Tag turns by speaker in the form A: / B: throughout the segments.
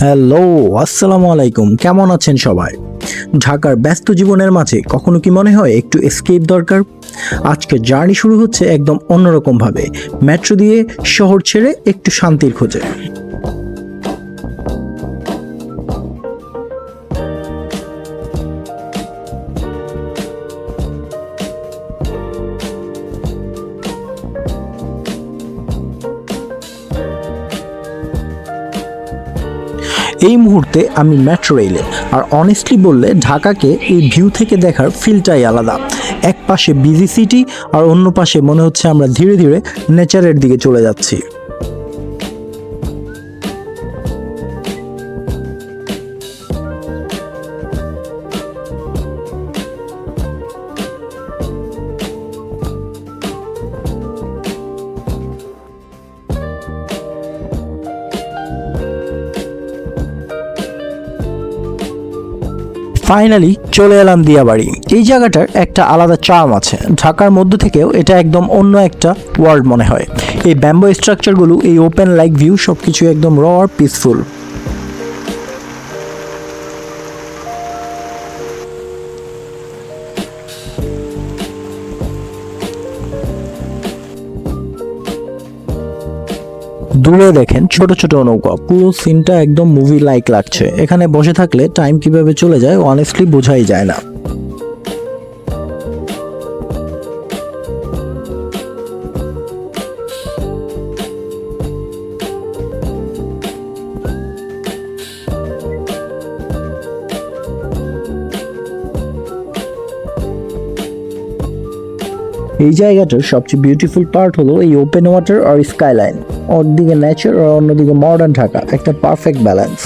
A: Hello, আসসালামু আলাইকুম। কেমন আছেন সবাই? ঢাকার ব্যস্ত জীবনের মাঝে কখনো কি মনে হয় একটু এসকেপ দরকার? আজকের জার্নি শুরু হচ্ছে একদম অন্যরকম ভাবে, মেট্রো দিয়ে শহর ছেড়ে একটু শান্তির খোঁজে। এই মুহূর্তে আমি মেট্রো রেলে, আর অনেস্টলি বললে ঢাকাকে এই ভিউ থেকে দেখার ফিলটাই আলাদা। এক পাশে বিজি সিটি, আর অন্য পাশে মনে হচ্ছে আমরা ধীরে ধীরে নেচারের দিকে চলে যাচ্ছি। ফাইনালি চলে এলাম দিয়াবাড়ি। এই জায়গাটার একটা আলাদা চার্ম আছে। ঢাকার মধ্য থেকেও এটা একদম অন্য একটা ওয়ার্ল্ড মনে হয়। এই ব্যাম্বো স্ট্রাকচারগুলো, এই ওপেন লাইক ভিউ, সবকিছু একদম র আর পিসফুল। দূরে দেখেন ছোট ছোট নৌকা, পুরো সিনটা একদম মুভি লাইক লাগছে। এখানে বসে থাকলে টাইম কিভাবে চলে যায় অনেস্টলি বোঝাই যায় না। এই জায়গাটার সবচেয়ে বিউটিফুল পার্ট হলো এই ওপেন ওয়াটার আর স্কাইলাইন। একদিকে নেচার আর অন্যদিকে মডার্ন ঢাকা, একটা পারফেক্ট ব্যালেন্স।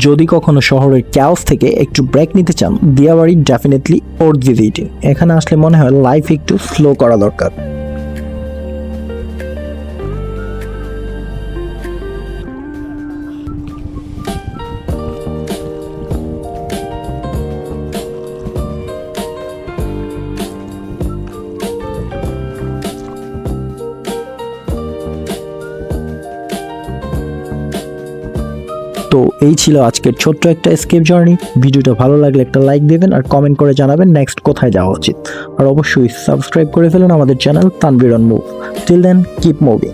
A: যদি কখনো শহরের ক্যাওস থেকে একটু ব্রেক নিতে চান, দিয়াবাড়ি ডেফিনেটলি ওর্থ ভিজিটিং। এখানে আসলে মনে হয় লাইফ একটু স্লো করা দরকার। তো এই ছিল আজকের ছোট্ট একটা এসকেপ জার্নি। ভিডিওটা ভালো লাগলে একটা লাইক দেবেন আর কমেন্ট করে জানাবেন নেক্সট কোথায় যাওয়া উচিত। আর অবশ্যই সাবস্ক্রাইব করে ফেলুন আমাদের channel Tanvir on move. Till then, keep moving.